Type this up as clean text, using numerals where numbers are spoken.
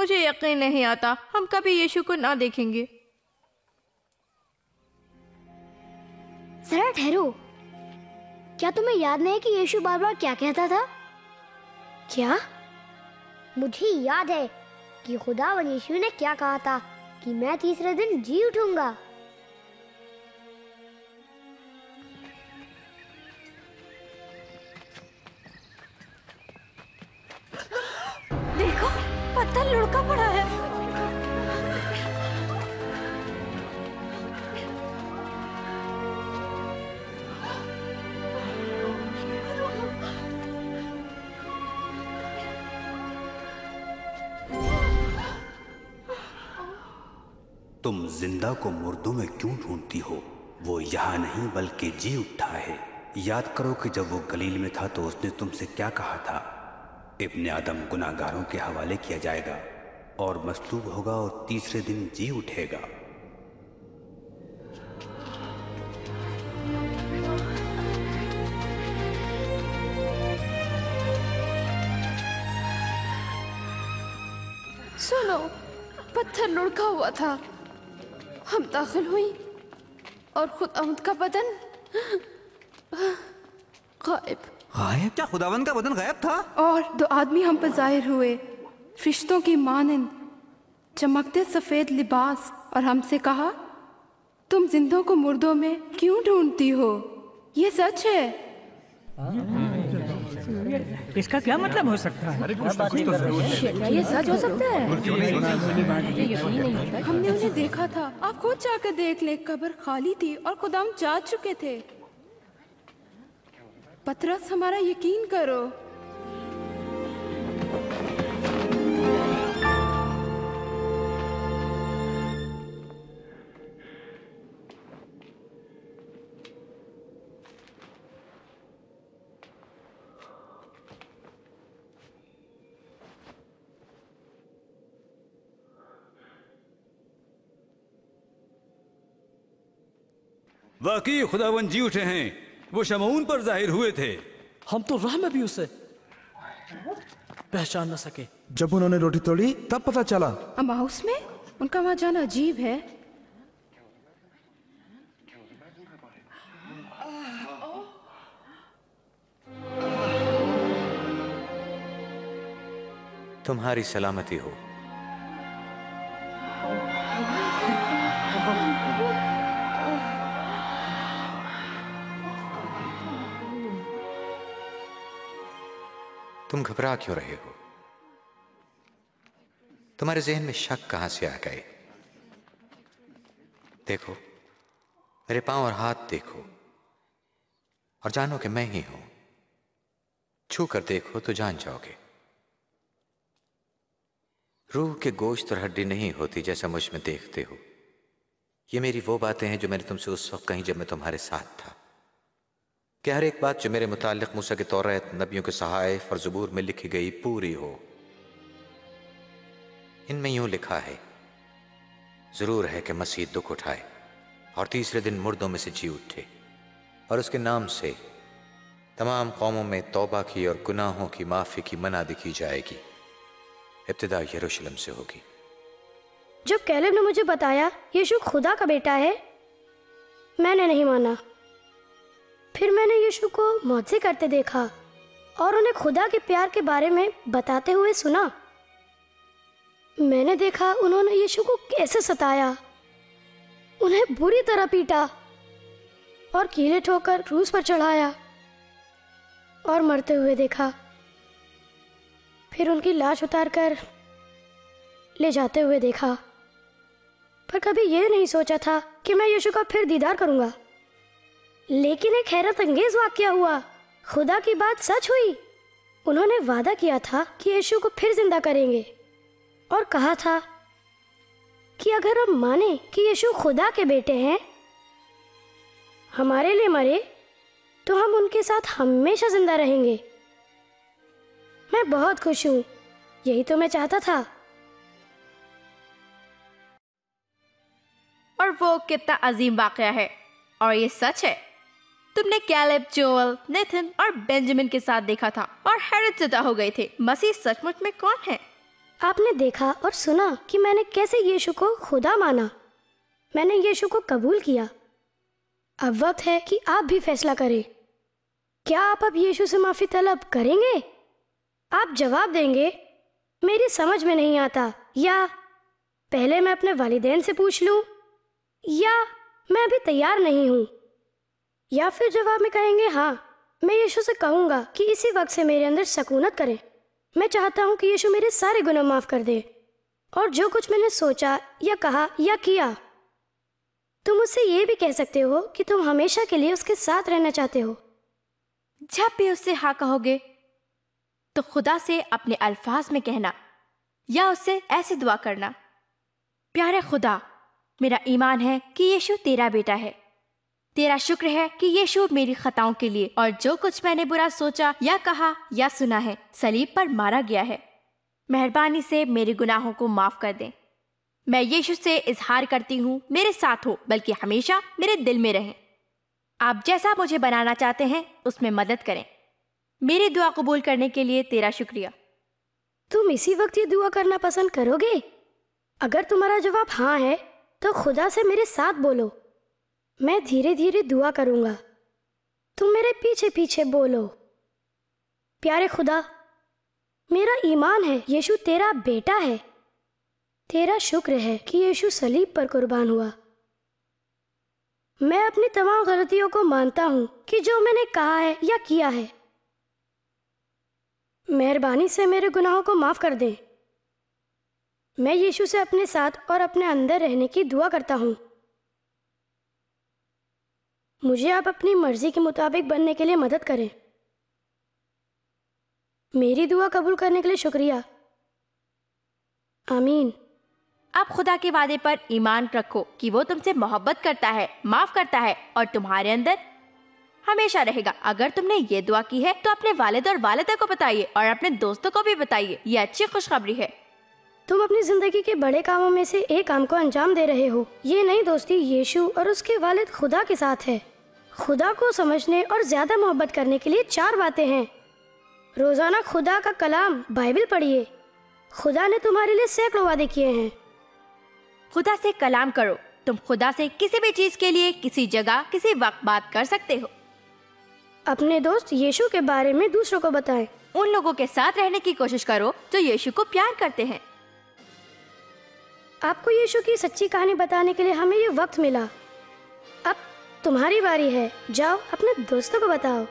मुझे यकीन नहीं आता हम कभी यीशु को ना देखेंगे। जरा ठहरो, क्या तुम्हें याद नहीं कि यीशु बार बार क्या कहता था? क्या? मुझे याद है कि खुदावन यीशु ने क्या कहा था कि मैं तीसरे दिन जी उठूंगा। देखो, पत्थर लुढ़का पड़ा है। तुम जिंदा को मुर्दों में क्यों ढूंढती हो? वो यहाँ नहीं बल्कि जी उठा है। याद करो कि जब वो गलील में था तो उसने तुमसे क्या कहा था? इब्ने आदम गुनाहगारों के हवाले किया जाएगा और मसलूब होगा और तीसरे दिन जी उठेगा। सुनो, पत्थर लुढ़का हुआ था। हम दाखिल हुई और खुदावंद का बदन गायब। गायब? क्या खुदावंद का बदन गायब था? और दो आदमी हम पर जाहिर हुए, फरिश्तों की मानंद, चमकते सफेद लिबास, और हमसे कहा, तुम जिंदों को मुर्दों में क्यों ढूंढती हो? ये सच है। इसका क्या मतलब हो सकता है? ये सच हो सकता है। हमने उन्हें देखा था। आप खुद जाकर देख ले, कब्र खाली थी और खुदाम जा चुके थे। पतरस, हमारा यकीन करो। वाकई खुदावन जी उठे हैं। वो शमऊन पर जाहिर हुए थे। हम तो राह में भी उसे पहचान न सके। जब उन्होंने रोटी तोड़ी तब पता चला। अमाउस में उनका वहां जाना अजीब है। तुम्हारी सलामती हो। तुम घबरा क्यों रहे हो? तुम्हारे जहन में शक कहां से आ गए? देखो, मेरे पांव और हाथ देखो और जानो कि मैं ही हूं। छू कर देखो तो जान जाओगे। रूह के गोश्त और हड्डी नहीं होती जैसा मुझ में देखते हो। ये मेरी वो बातें हैं जो मैंने तुमसे उस वक्त कही जब मैं तुम्हारे साथ था, कि हर एक बात जो मेरे मुतालिक मूसा के तौरात, नबियों के सहाइफ और ज़बूर में लिखी गई पूरी हो। इनमें यूं लिखा है, जरूर है कि मसीह दुख उठाए और तीसरे दिन मुर्दों में से जी उठे, और उसके नाम से तमाम कौमों में तौबा की और गुनाहों की माफ़ी की मनादी की जाएगी। इब्तिदा यरूशलेम से होगी। जब कैलेब ने मुझे बताया यीशु खुदा का बेटा है, मैंने नहीं माना। फिर मैंने यीशु को मौजज़े करते देखा और उन्हें खुदा के प्यार के बारे में बताते हुए सुना। मैंने देखा उन्होंने यीशु को कैसे सताया, उन्हें बुरी तरह पीटा और कीले ठोकर क्रूस पर चढ़ाया और मरते हुए देखा। फिर उनकी लाश उतारकर ले जाते हुए देखा। पर कभी यह नहीं सोचा था कि मैं यीशु का फिर दीदार करूंगा। लेकिन एक हैरत अंगेज वाकया हुआ। खुदा की बात सच हुई। उन्होंने वादा किया था कि यीशु को फिर जिंदा करेंगे और कहा था कि अगर हम माने कि यीशु खुदा के बेटे हैं, हमारे लिए मरे, तो हम उनके साथ हमेशा जिंदा रहेंगे। मैं बहुत खुश हूँ। यही तो मैं चाहता था। और वो कितना अजीम वाकया है, और ये सच है। तुमने कैलेब, जोएल, नेथन और बेंजामिन के साथ देखा था और हैरत ज़दा हो गए थे। मसीह सचमुच में कौन है? आपने देखा और सुना कि मैंने कैसे यीशु को खुदा माना। मैंने यीशु को कबूल किया। अब वक्त है कि आप भी फैसला करें। क्या आप अब यीशु से माफ़ी तलब करेंगे? आप जवाब देंगे, मेरी समझ में नहीं आता, या पहले मैं अपने वालिदैन से पूछ लूं, या मैं अभी तैयार नहीं हूं। या फिर जवाब में कहेंगे, हाँ, मैं यीशु से कहूँगा कि इसी वक्त से मेरे अंदर सकूनत करें। मैं चाहता हूँ कि यीशु मेरे सारे गुनाह माफ़ कर दे और जो कुछ मैंने सोचा या कहा या किया। तुम उससे ये भी कह सकते हो कि तुम हमेशा के लिए उसके साथ रहना चाहते हो। जब भी उससे हाँ कहोगे तो खुदा से अपने अल्फाज में कहना या उससे ऐसे दुआ करना, प्यारे खुदा, मेरा ईमान है कि यीशु तेरा बेटा है। तेरा शुक्र है कि यीशु मेरी खताओं के लिए और जो कुछ मैंने बुरा सोचा या कहा या सुना है सलीब पर मारा गया है। मेहरबानी से मेरे गुनाहों को माफ कर दें। मैं यीशु से इजहार करती हूँ, मेरे साथ हो, बल्कि हमेशा मेरे दिल में रहें। आप जैसा मुझे बनाना चाहते हैं उसमें मदद करें। मेरी दुआ कबूल करने के लिए तेरा शुक्रिया। तुम इसी वक्त ये दुआ करना पसंद करोगे? अगर तुम्हारा जवाब हाँ है तो खुदा से मेरे साथ बोलो। मैं धीरे धीरे दुआ करूंगा, तुम मेरे पीछे पीछे बोलो। प्यारे खुदा, मेरा ईमान है यीशु तेरा बेटा है। तेरा शुक्र है कि यीशु सलीब पर कुर्बान हुआ। मैं अपनी तमाम गलतियों को मानता हूँ कि जो मैंने कहा है या किया है। मेहरबानी से मेरे गुनाहों को माफ कर दें। मैं यीशु से अपने साथ और अपने अंदर रहने की दुआ करता हूँ। मुझे आप अपनी मर्जी के मुताबिक बनने के लिए मदद करें। मेरी दुआ कबूल करने के लिए शुक्रिया। आमीन। आप खुदा के वादे पर ईमान रखो कि वो तुमसे मोहब्बत करता है, माफ करता है और तुम्हारे अंदर हमेशा रहेगा। अगर तुमने ये दुआ की है तो अपने वालिद और वालिदा को बताइए और अपने दोस्तों को भी बताइए। ये अच्छी खुशखबरी है। तुम अपनी जिंदगी के बड़े कामों में से एक काम को अंजाम दे रहे हो। ये नई दोस्ती यीशु और उसके वालिद खुदा के साथ है। खुदा को समझने और ज्यादा मोहब्बत करने के लिए 4 बातें हैं। रोजाना खुदा का कलाम बाइबल पढ़िए। खुदा ने तुम्हारे लिए सैकड़ों वादे किए हैं। खुदा से कलाम करो। तुम खुदा से किसी भी चीज के लिए किसी जगह किसी वक्त बात कर सकते हो। अपने दोस्त यीशु के बारे में दूसरों को बताएं। उन लोगों के साथ रहने की कोशिश करो जो यीशु को प्यार करते हैं। आपको यीशु की सच्ची कहानी बताने के लिए हमें ये वक्त मिला। अब तुम्हारी बारी है। जाओ अपने दोस्तों को बताओ।